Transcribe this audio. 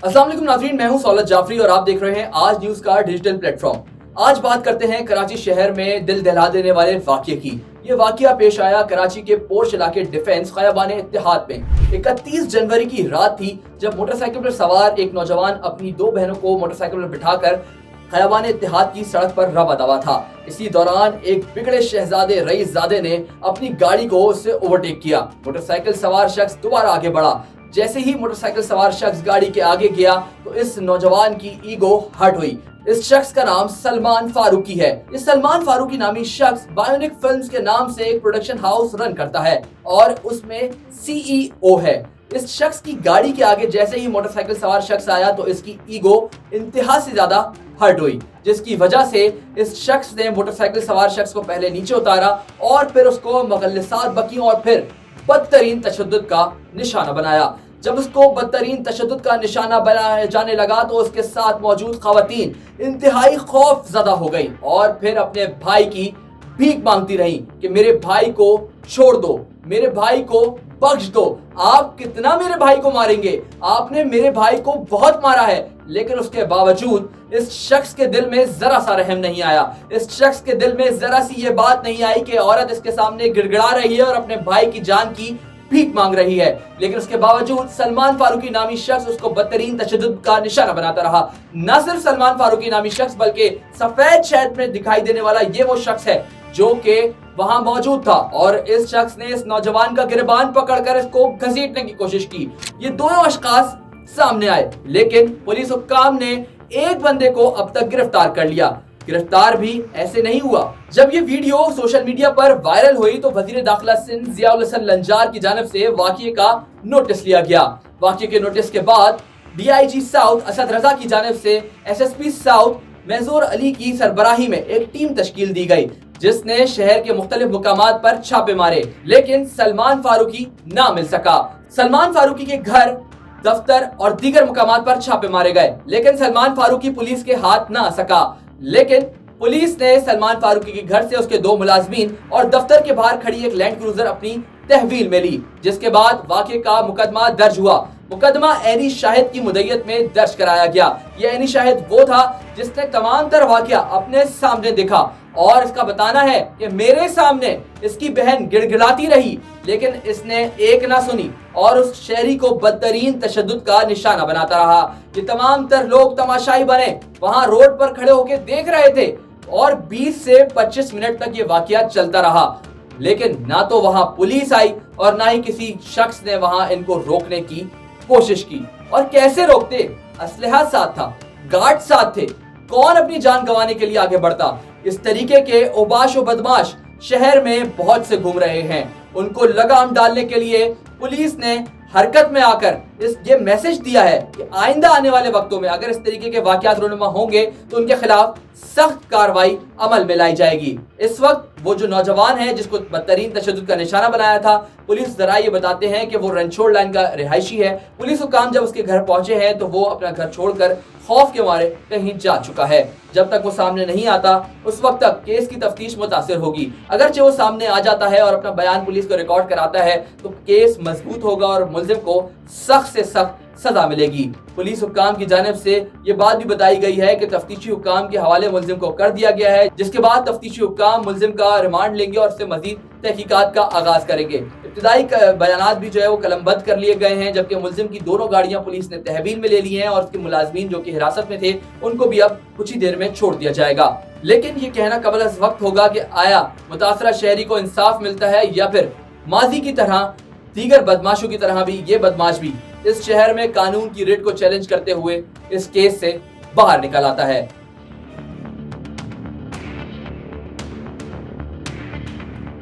अस्सलाम वालेकुम नाज़रीन, मैं हूं सौलत जाफरी और आप देख रहे हैं आज न्यूज़ का डिजिटल प्लेटफॉर्म। आज बात करते हैं कराची शहर में दिल दहला देने वाले वाक़ये की। ये वाक़या पेश आया कराची के पोर्श इलाके डिफेंस ख़याबान इत्तेहाद में। 31 जनवरी की रात थी जब मोटरसाइकिल पर सवार एक नौजवान अपनी दो बहनों को मोटरसाइकिल पर बिठाकर ख़याबान इत्तेहाद की सड़क पर रवा दवा था। इसी दौरान एक बिगड़े शहजादे रईसजादे ने अपनी गाड़ी को उससे ओवरटेक किया। मोटरसाइकिल सवार शख्स दोबारा आगे बढ़ा। जैसे ही मोटरसाइकिल सवार शख्स गाड़ी के आगे गया तो इस नौजवान की ईगो हर्ट हुई। इस शख्स का नाम सलमान फारूकी है। इस सलमान फारूकी नामी शख्स बायोनिक फिल्म्स के नाम से एक प्रोडक्शन हाउस रन करता है और उसमें सीईओ है। इस शख्स की गाड़ी के आगे जैसे ही मोटरसाइकिल सवार शख्स आया तो इसकी ईगो इंतहा से ज्यादा हर्ट हुई, जिसकी वजह से इस शख्स ने मोटरसाइकिल सवार शख्स को पहले नीचे उतारा और फिर उसको मुगल्लिसात बकी और फिर बदतरीन तशद्दुद का निशाना बनाया। जब उसको बदतरीन तशद्दुद का निशाना बनाया जाने लगा तो उसके साथ मौजूद खवातीन इंतहाई खौफ ज़दा हो गई और फिर अपने भाई की भीख मांगती रही कि मेरे भाई को छोड़ दो, मेरे भाई को बख्श दो। आप कितना मेरे भाई को मारेंगे? आपने मेरे भाई को बहुत मारा है। लेकिन उसके बावजूद इस शख्स के दिल में जरा सा रहम नहीं आया। इस शख्स के दिल में जरा सी ये बात नहीं आई कि औरत इसके सामने गिड़गिड़ा रही है और अपने भाई की जान की भीख मांग रही है। लेकिन उसके बावजूद सलमान फारूकी नामी शख्स उसको बदतरीन तशद्दुद का निशाना बनाता रहा। न सिर्फ सलमान फारूकी नामी शख्स बल्कि सफेद शर्ट में दिखाई देने वाला ये वो शख्स है जो कि वहां मौजूद था और इस शख्स ने इस नौजवान का गिरबान पकड़कर इसको घसीटने की कोशिश की। ये दोनों अशखास सामने आए लेकिन पुलिस हुक्काम ने एक बंदे को अब तक गिरफ्तार कर लिया। गिरफ्तार भी ऐसे नहीं हुआ। जब ये वीडियो सोशल मीडिया पर वायरल हुई तो वजीर दाखिला सिंध ज़ियाउल हसन लंजार की जानिब से वाक़ये का नोटिस लिया गया। वाक़ये के नोटिस के बाद डीआईजी साउथ असद रजा की जानिब से एसएसपी साउथ मेजूर अली की सरबराही में एक टीम तश्कील दी गई जिसने शहर के मुख्तलिफ मुकामात पर छापे मारे, लेकिन सलमान फारूकी ना मिल सका। सलमान फारूकी के घर, दफ्तर और दीगर मुकामात पर छापे मारे गए लेकिन सलमान फारूकी पुलिस के हाथ ना आ सका। लेकिन पुलिस ने सलमान फारूकी के घर से उसके दो मुलाजमीन और दफ्तर के बाहर खड़ी एक लैंड क्रूजर अपनी तहवील में ली, जिसके बाद वाक़ये का मुकदमा दर्ज हुआ। मुकदमा ऐनी शाहिद की मुद्दत में दर्ज कराया गया। यह ऐनी शाहिद वो था जिसने तमाम तर वाक़या अपने सामने देखा और इसका बताना है कि मेरे सामने इसकी बहन गिड़गिड़ाती रही लेकिन इसने एक ना सुनी और उस शहरी को बदतरीन तशद्दुद का निशाना बनाता रहा। ये तमाम तर लोग तमाशाई बने, वहां रोड पर खड़े होकर देख रहे थे और 20 से 25 मिनट तक ये वाक़या चलता रहा। लेकिन ना तो वहां पुलिस आई और ना ही किसी शख्स ने वहां इनको रोकने की कोशिश की। और कैसे रोकते? असलहा साथ था, गार्ड साथ थे, कौन अपनी जान गंवाने के लिए आगे बढ़ता? इस तरीके के ओबाश और बदमाश शहर में बहुत से घूम रहे हैं। उनको लगाम डालने के लिए पुलिस ने हरकत में आकर ये मैसेज दिया है कि आइंदा आने वाले वक्तों में अगर इस तरीके के वाकयात रोनुमा होंगे तो उनके खिलाफ सख्त कार्रवाई अमल में लाई जाएगी। इस वक्त वो जो नौजवान है जिसको बदतरीन तशद्दुद का निशाना बनाया था, पुलिस जरा ये बताते हैं कि वो रनछोड़ लाइन का रिहायशी है। पुलिस हुक्काम जब उसके घर पहुंचे हैं तो वो अपना घर छोड़कर खौफ के मारे कहीं जा चुका है। जब तक वो सामने नहीं आता उस वक्त तक केस की तफ्तीश मुतासिर होगी। अगरचे वो सामने आ जाता है और अपना बयान पुलिस को रिकॉर्ड कराता है तो केस मजबूत होगा और मुलजिम को सख्त से सख्त सजा मिलेगी। पुलिस हुक्काम की जानिब से ये बात भी बताई गई है कि तफ्तीशी हुक्काम के हवाले मुलजिम को कर दिया गया है, जिसके बाद तफ्तीशी हुक्काम मुलजिम का रिमांड लेंगे और उससे मजीद तहकीकात का आगाज करेंगे। इब्तिदाई बयानात भी जो है वो कलमबंद कर लिए गए हैं, जबकि मुलजिम की दोनों गाड़ियां पुलिस ने तहवील में ले ली हैं और उसके मुलाजमीन जो कि हिरासत में थे उनको भी अब कुछ ही देर में छोड़ दिया जाएगा। लेकिन ये कहना कबल अज़ वक्त होगा कि आया मुतासरा शहरी को इंसाफ मिलता है या फिर माजी की तरह दीगर बदमाशों की तरह भी ये बदमाश भी इस शहर में कानून की रेट को चैलेंज करते हुए इस केस से बाहर निकल आता है।